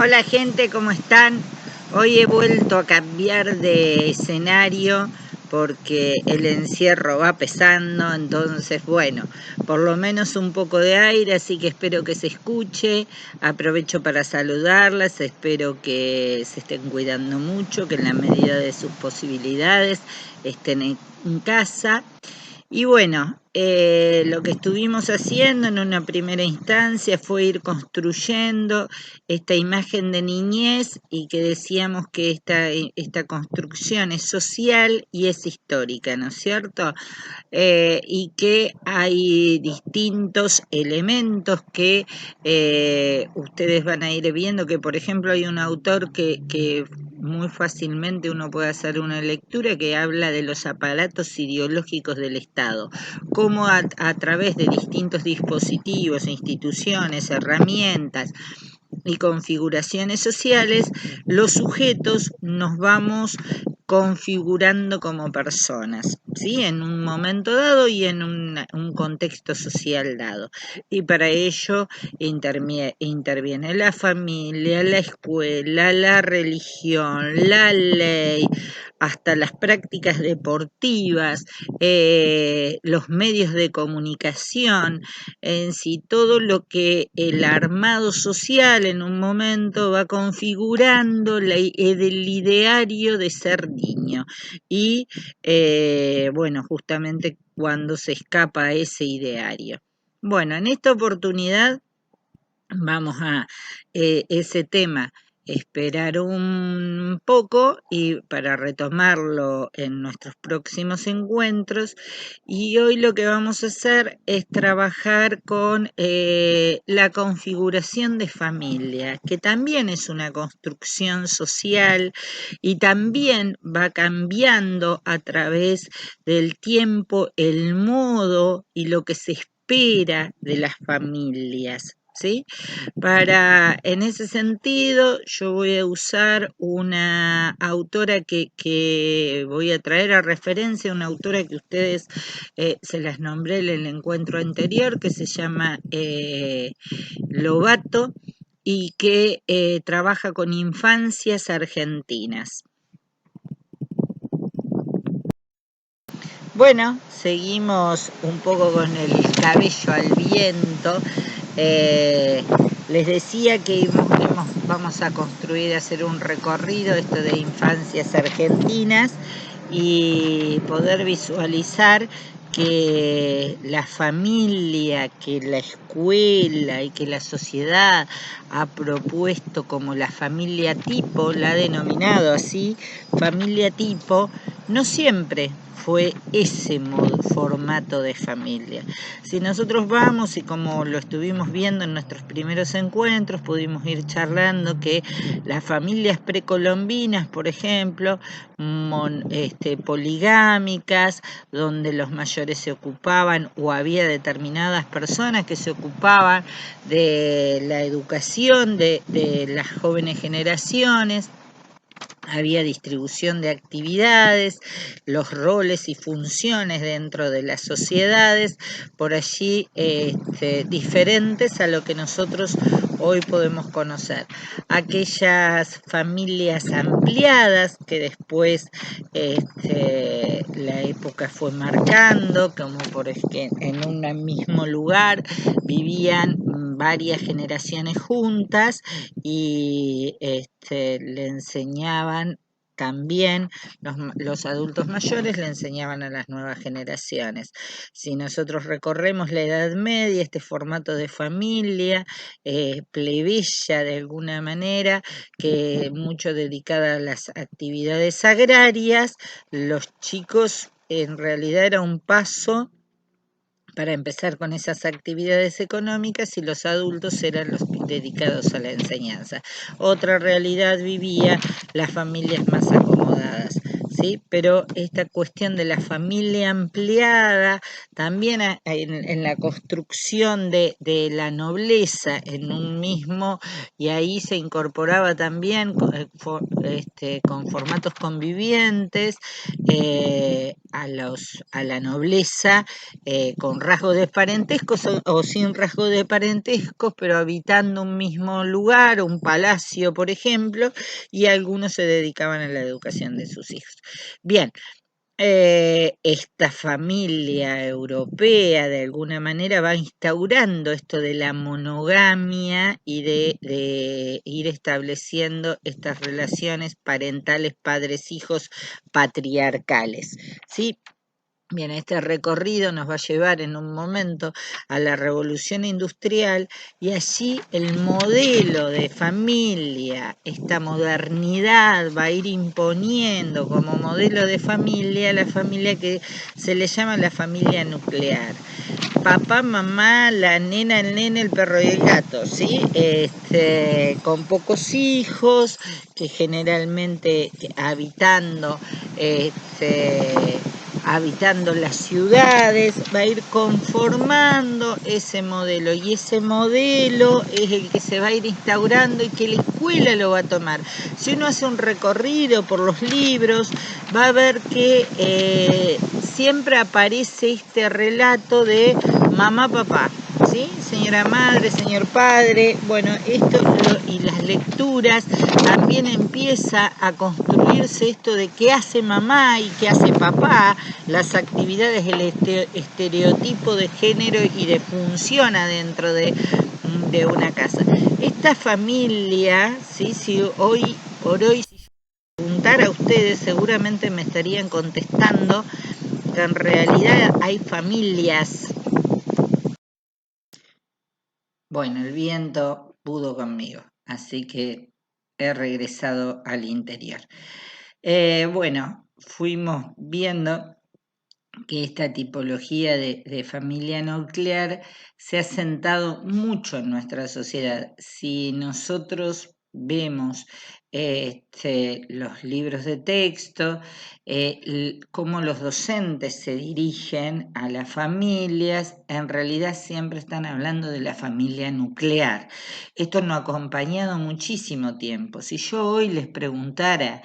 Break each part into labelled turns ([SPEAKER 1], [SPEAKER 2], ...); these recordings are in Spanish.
[SPEAKER 1] Hola gente, ¿cómo están? Hoy he vuelto a cambiar de escenario porque el encierro va pesando, entonces bueno, por lo menos un poco de aire, así que espero que se escuche. Aprovecho para saludarlas, espero que se estén cuidando mucho, que en la medida de sus posibilidades estén en casa. Y bueno, lo que estuvimos haciendo en una primera instancia fue ir construyendo esta imagen de niñez y que decíamos que esta construcción es social y es histórica, ¿no es cierto? Y que hay distintos elementos que ustedes van a ir viendo, que por ejemplo hay un autor que muy fácilmente uno puede hacer una lectura que habla de los aparatos ideológicos del Estado, cómo a través de distintos dispositivos, instituciones, herramientas y configuraciones sociales, los sujetos nos vamos configurando como personas, ¿sí? En un momento dado y en un contexto social dado. Y para ello interviene la familia, la escuela, la religión, la ley, hasta las prácticas deportivas, los medios de comunicación, en sí, todo lo que el armado social en un momento va configurando el ideario de ser niño. Y bueno, justamente cuando se escapa a ese ideario. Bueno, en esta oportunidad vamos a ese tema esperar un poco y para retomarlo en nuestros próximos encuentros. Y hoy lo que vamos a hacer es trabajar con la configuración de familia, que también es una construcción social y también va cambiando a través del tiempo el modo y lo que se espera de las familias, ¿sí? En ese sentido, yo voy a usar una autora que voy a traer a referencia, una autora que ustedes se las nombré en el encuentro anterior, que se llama Lobato, y que trabaja con infancias argentinas. Bueno, seguimos un poco con el cabello al viento. Les decía que vamos a construir, hacer un recorrido, esto de infancias argentinas, y poder visualizar que la familia, que la escuela y que la sociedad ha propuesto como la familia tipo, la ha denominado así, familia tipo, no siempre fue ese formato de familia. Si nosotros vamos, y como lo estuvimos viendo en nuestros primeros encuentros, pudimos ir charlando que las familias precolombinas, por ejemplo, poligámicas, donde los mayores se ocupaban o había determinadas personas que se ocupaban de la educación de las jóvenes generaciones, había distribución de actividades, los roles y funciones dentro de las sociedades, por allí diferentes a lo que nosotros hoy podemos conocer. Aquellas familias ampliadas que después la época fue marcando, como por ejemplo en un mismo lugar vivían varias generaciones juntas y le enseñaban también, los adultos mayores le enseñaban a las nuevas generaciones. Si nosotros recorremos la Edad Media, este formato de familia plebeya de alguna manera, que mucho dedicada a las actividades agrarias, los chicos en realidad era un paso para empezar con esas actividades económicas, y los adultos eran los dedicados a la enseñanza. Otra realidad vivía las familias más acomodadas. ¿sí? Pero esta cuestión de la familia ampliada, también en la construcción de la nobleza en un mismo, y ahí se incorporaba también con formatos convivientes a la nobleza con rasgos de parentescos o sin rasgos de parentescos, pero habitando un mismo lugar, un palacio, por ejemplo, y algunos se dedicaban a la educación de sus hijos. Bien, esta familia europea de alguna manera va instaurando esto de la monogamia y de ir estableciendo estas relaciones parentales, padres-hijos, patriarcales, ¿sí? Bien, este recorrido nos va a llevar en un momento a la revolución industrial y allí el modelo de familia, esta modernidad va a ir imponiendo como modelo de familia la familia que se le llama la familia nuclear. Papá, mamá, la nena, el nene, el perro y el gato, ¿sí? Con pocos hijos, que generalmente habitando las ciudades, va a ir conformando ese modelo, y ese modelo es el que se va a ir instaurando y que la escuela lo va a tomar. Si uno hace un recorrido por los libros, va a ver que siempre aparece este relato de mamá, papá, ¿sí? Señora madre, señor padre. Bueno, esto y las lecturas también empieza a construirse esto de qué hace mamá y qué hace papá, las actividades, el estereotipo de género y de función adentro de una casa. Esta familia, ¿sí? Si hoy por hoy, si yo preguntara a ustedes, seguramente me estarían contestando que en realidad hay familias. Bueno, el viento pudo conmigo, así que he regresado al interior. Bueno, fuimos viendo que esta tipología de familia nuclear se ha sentado mucho en nuestra sociedad. Si nosotros vemos los libros de texto, cómo los docentes se dirigen a las familias, en realidad siempre están hablando de la familia nuclear. Esto nos ha acompañado muchísimo tiempo. Si yo hoy les preguntara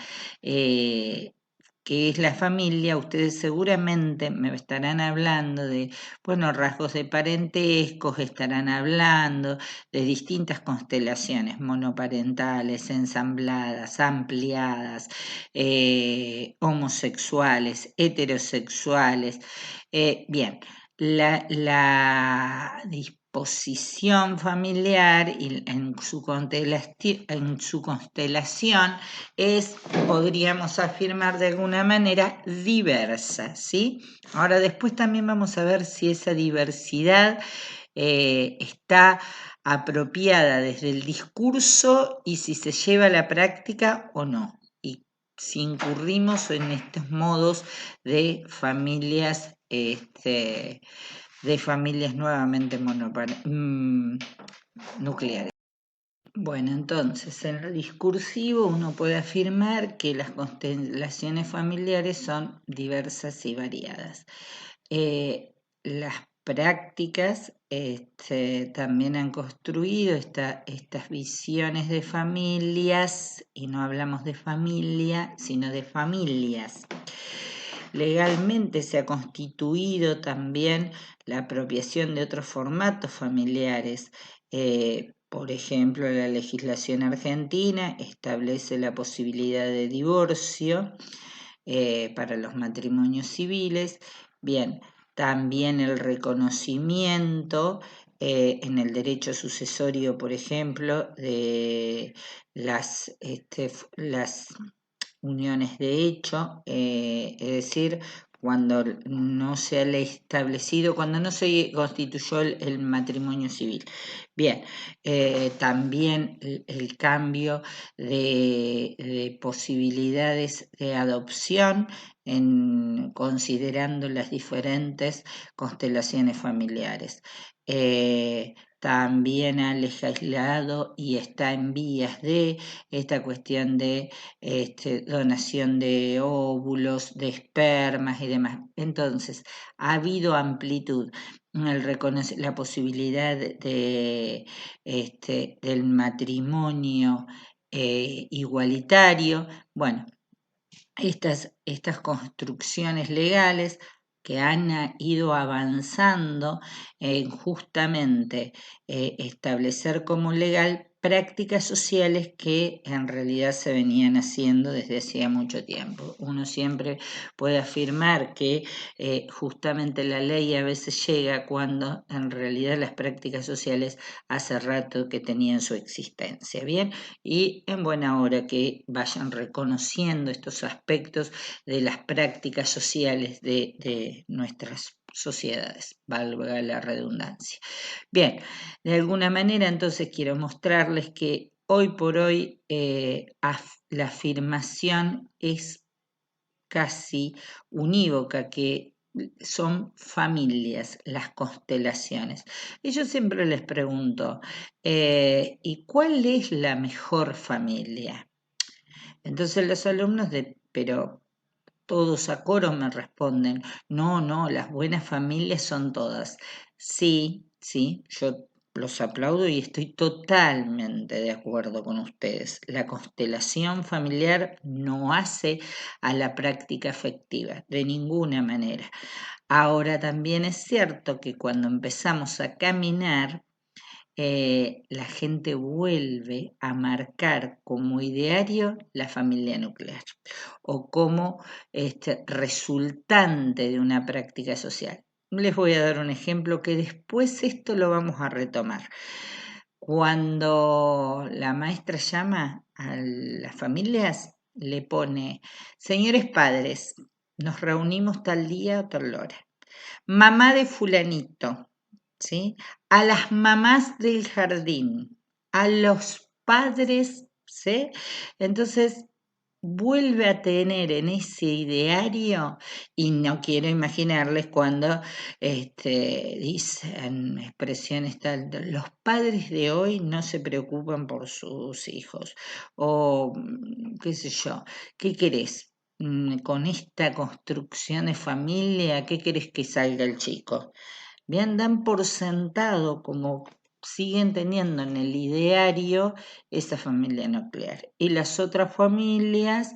[SPEAKER 1] qué es la familia, ustedes seguramente me estarán hablando de, bueno, rasgos de parentescos, estarán hablando de distintas constelaciones monoparentales, ensambladas, ampliadas, homosexuales, heterosexuales. Bien, la disposición familiar y en su constelación es, podríamos afirmar de alguna manera, diversa, ¿sí? Ahora después también vamos a ver si esa diversidad está apropiada desde el discurso y si se lleva a la práctica o no. Y si incurrimos en estos modos de familias, nuevamente nucleares. Bueno, entonces, en lo discursivo uno puede afirmar que las constelaciones familiares son diversas y variadas. Las prácticas también han construido estas visiones de familias, y no hablamos de familia, sino de familias. Legalmente se ha constituido también la apropiación de otros formatos familiares. Por ejemplo, la legislación argentina establece la posibilidad de divorcio para los matrimonios civiles. Bien, también el reconocimiento en el derecho sucesorio, por ejemplo, de las uniones de hecho, es decir, cuando no se ha establecido, cuando no se constituyó el matrimonio civil. Bien, también el cambio de posibilidades de adopción considerando las diferentes constelaciones familiares. también ha legislado y está en vías de esta cuestión de donación de óvulos, de espermas y demás. Entonces, ha habido amplitud. La posibilidad del matrimonio igualitario. Bueno, estas construcciones legales que han ido avanzando en justamente establecer como legal prácticas sociales que en realidad se venían haciendo desde hacía mucho tiempo. Uno siempre puede afirmar que justamente la ley a veces llega cuando en realidad las prácticas sociales hace rato que tenían su existencia, ¿bien? Y en buena hora que vayan reconociendo estos aspectos de las prácticas sociales de nuestras sociedades, valga la redundancia. Bien, de alguna manera entonces quiero mostrarles que hoy por hoy la afirmación es casi unívoca, que son familias, las constelaciones. Y yo siempre les pregunto, ¿y cuál es la mejor familia? Entonces los alumnos pero todos a coro me responden, no, las buenas familias son todas. Sí, yo los aplaudo y estoy totalmente de acuerdo con ustedes. La constelación familiar no hace a la práctica afectiva, de ninguna manera. Ahora también es cierto que cuando empezamos a caminar, la gente vuelve a marcar como ideario la familia nuclear o como resultante de una práctica social. Les voy a dar un ejemplo que después esto lo vamos a retomar. Cuando la maestra llama a las familias, le pone, señores padres, nos reunimos tal día o tal hora. Mamá de fulanito, ¿sí? A las mamás del jardín, a los padres, ¿sí? Entonces vuelve a tener en ese ideario, y no quiero imaginarles cuando dicen expresiones tal, los padres de hoy no se preocupan por sus hijos, o qué sé yo, ¿qué querés? Con esta construcción de familia, ¿qué querés que salga el chico? Bien, dan por sentado como siguen teniendo en el ideario esa familia nuclear. Y las otras familias,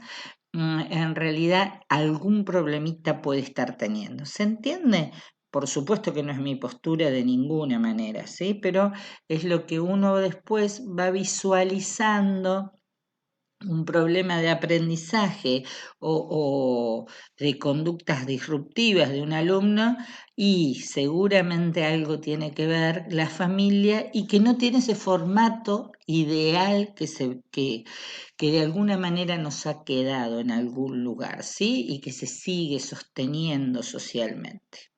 [SPEAKER 1] en realidad, algún problemita puede estar teniendo. ¿Se entiende? Por supuesto que no es mi postura de ninguna manera, ¿sí? Pero es lo que uno después va visualizando un problema de aprendizaje o de conductas disruptivas de un alumno y seguramente algo tiene que ver la familia y que no tiene ese formato ideal que de alguna manera nos ha quedado en algún lugar, ¿sí? Y que se sigue sosteniendo socialmente.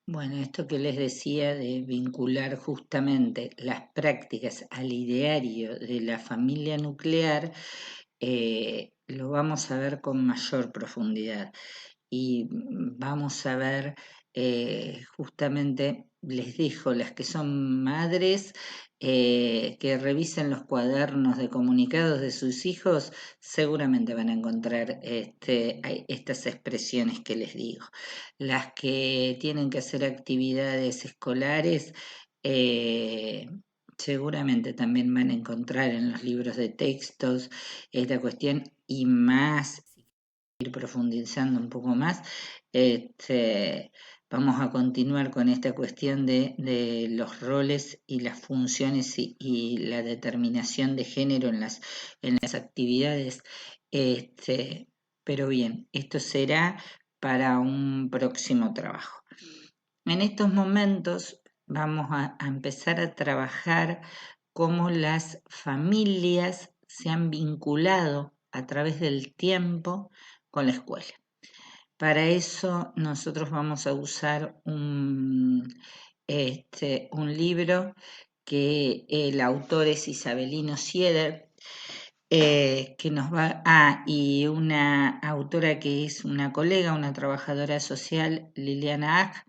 [SPEAKER 1] Bueno, esto que les decía de vincular justamente las prácticas al ideario de la familia nuclear, lo vamos a ver con mayor profundidad y vamos a ver justamente, les dejo, las que son madres, que revisen los cuadernos de comunicados de sus hijos, seguramente van a encontrar estas expresiones que les digo. Las que tienen que hacer actividades escolares, seguramente también van a encontrar en los libros de textos esta cuestión y más, ir profundizando un poco más. Vamos a continuar con esta cuestión de los roles y las funciones y la determinación de género en las actividades. Pero bien, esto será para un próximo trabajo. En estos momentos vamos a empezar a trabajar cómo las familias se han vinculado a través del tiempo con la escuela. Para eso nosotros vamos a usar un libro que el autor es Isabelino Sieder, que nos va y una autora que es una colega, una trabajadora social, Liliana Ag,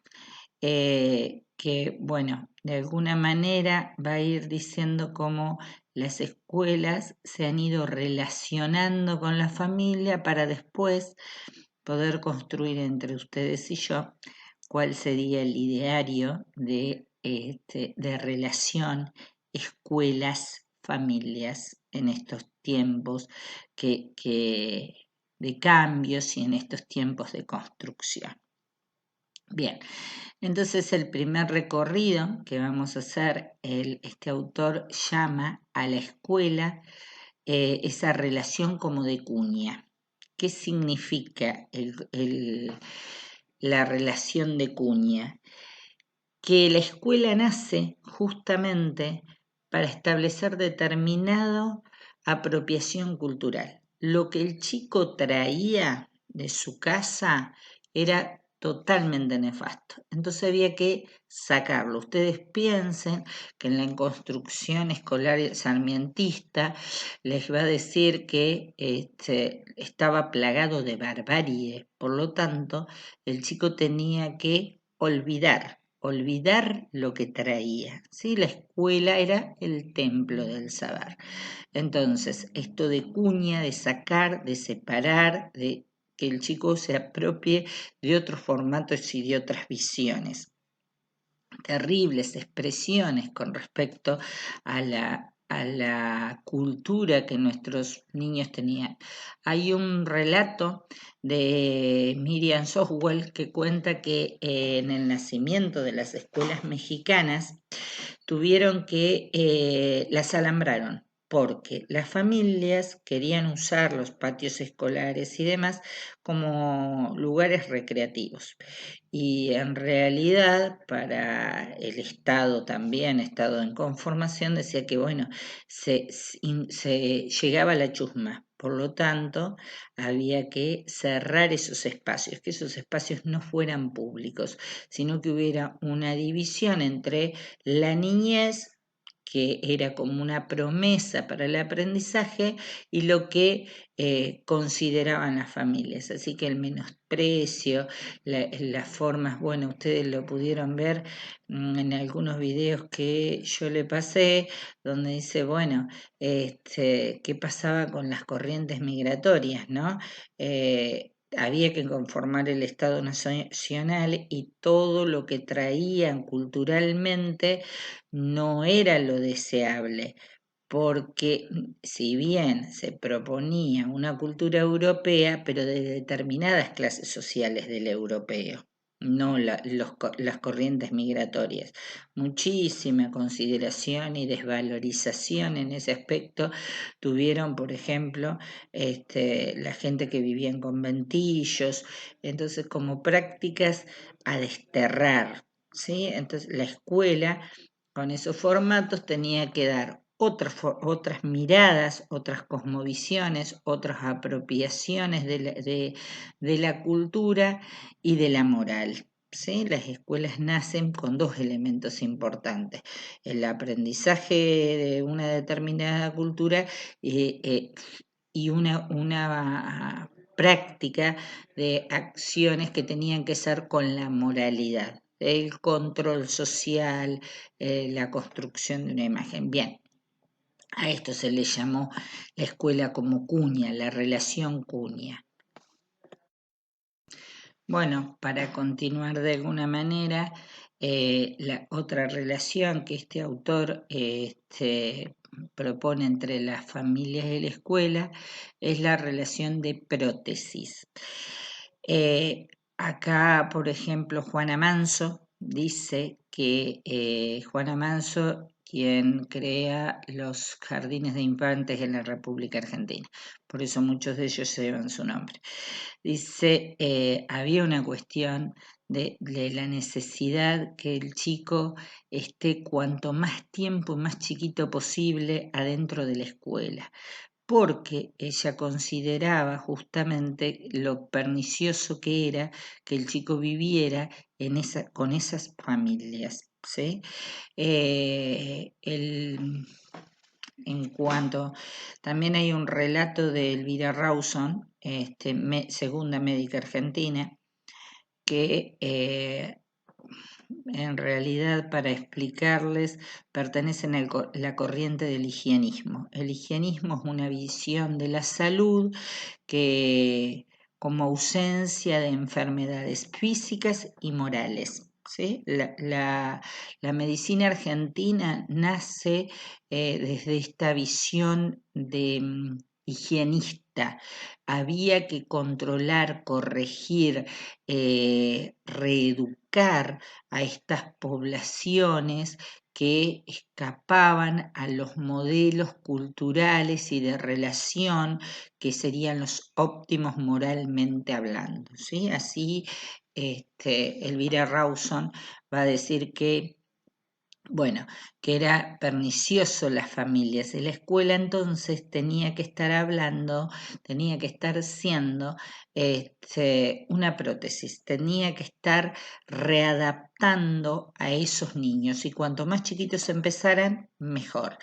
[SPEAKER 1] que, bueno, de alguna manera va a ir diciendo cómo las escuelas se han ido relacionando con la familia para después poder construir entre ustedes y yo cuál sería el ideario de relación escuelas, familias en estos tiempos de cambios y en estos tiempos de construcción. Bien, entonces el primer recorrido que vamos a hacer, este autor llama a la escuela esa relación como de cuña. ¿Qué significa la relación de cuña? Que la escuela nace justamente para establecer determinada apropiación cultural. Lo que el chico traía de su casa era totalmente nefasto. Entonces había que sacarlo. Ustedes piensen que en la construcción escolar sarmientista les va a decir que estaba plagado de barbarie. Por lo tanto, el chico tenía que olvidar lo que traía, ¿sí? La escuela era el templo del saber. Entonces, esto de cuña, de sacar, de separar, de que el chico se apropie de otros formatos y de otras visiones. Terribles expresiones con respecto a la cultura que nuestros niños tenían. Hay un relato de Miriam Soswell que cuenta que en el nacimiento de las escuelas mexicanas tuvieron que las alambraron porque las familias querían usar los patios escolares y demás como lugares recreativos. Y en realidad para el Estado también, Estado en conformación, decía que bueno, se llegaba a la chusma, por lo tanto había que cerrar esos espacios, que esos espacios no fueran públicos, sino que hubiera una división entre la niñez, que era como una promesa para el aprendizaje, y lo que consideraban las familias. Así que el menosprecio, las formas, bueno, ustedes lo pudieron ver en algunos videos que yo le pasé, donde dice, bueno, qué pasaba con las corrientes migratorias, ¿no? Había que conformar el Estado Nacional y todo lo que traían culturalmente no era lo deseable, porque si bien se proponía una cultura europea, pero de determinadas clases sociales del europeo, no las corrientes migratorias. Muchísima consideración y desvalorización en ese aspecto tuvieron, por ejemplo, la gente que vivía en conventillos, entonces como prácticas a desterrar, ¿sí? Entonces la escuela con esos formatos tenía que dar otras miradas, otras cosmovisiones, otras apropiaciones de la cultura y de la moral. ¿Sí? Las escuelas nacen con dos elementos importantes: el aprendizaje de una determinada cultura y una práctica de acciones que tenían que ser con la moralidad, el control social, la construcción de una imagen. Bien, a esto se le llamó la escuela como cuña, la relación cuña. Bueno, para continuar de alguna manera, la otra relación que este autor propone entre las familias y la escuela es la relación de prótesis. Acá, por ejemplo, Juana Manso dice que Juana Manso, quien crea los jardines de infantes en la República Argentina, por eso muchos de ellos llevan su nombre. Dice, había una cuestión de la necesidad que el chico esté cuanto más tiempo, más chiquito posible adentro de la escuela, porque ella consideraba justamente lo pernicioso que era que el chico viviera con esas familias, ¿sí? En cuanto, también hay un relato de Elvira Rawson, segunda médica argentina, que en realidad para explicarles, pertenecen a la corriente del higienismo. El higienismo es una visión de la salud que como ausencia de enfermedades físicas y morales. ¿Sí? La medicina argentina nace desde esta visión de higienista. Había que controlar, corregir, reeducar a estas poblaciones que escapaban a los modelos culturales y de relación que serían los óptimos moralmente hablando, ¿sí? Así, Elvira Rawson va a decir que, bueno, que era pernicioso las familias y la escuela entonces tenía que estar hablando, tenía que estar siendo una prótesis, tenía que estar readaptando a esos niños y cuanto más chiquitos empezaran, mejor.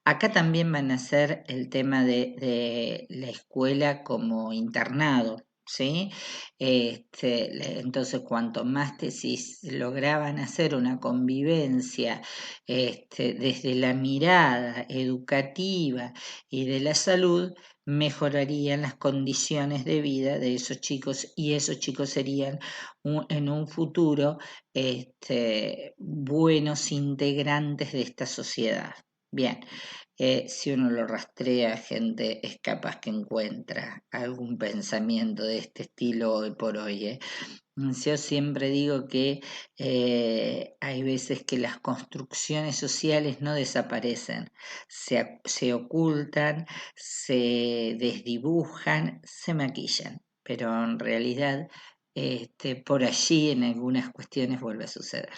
[SPEAKER 1] Acá también van a hacer el tema de la escuela como internado, ¿sí? Entonces, cuanto más tesis lograban hacer una convivencia desde la mirada educativa y de la salud, mejorarían las condiciones de vida de esos chicos y esos chicos serían en un futuro buenos integrantes de esta sociedad. Bien, si uno lo rastrea, gente, es capaz que encuentra algún pensamiento de este estilo hoy por hoy. Yo siempre digo que hay veces que las construcciones sociales no desaparecen, se ocultan, se desdibujan, se maquillan, pero en realidad por allí en algunas cuestiones vuelve a suceder.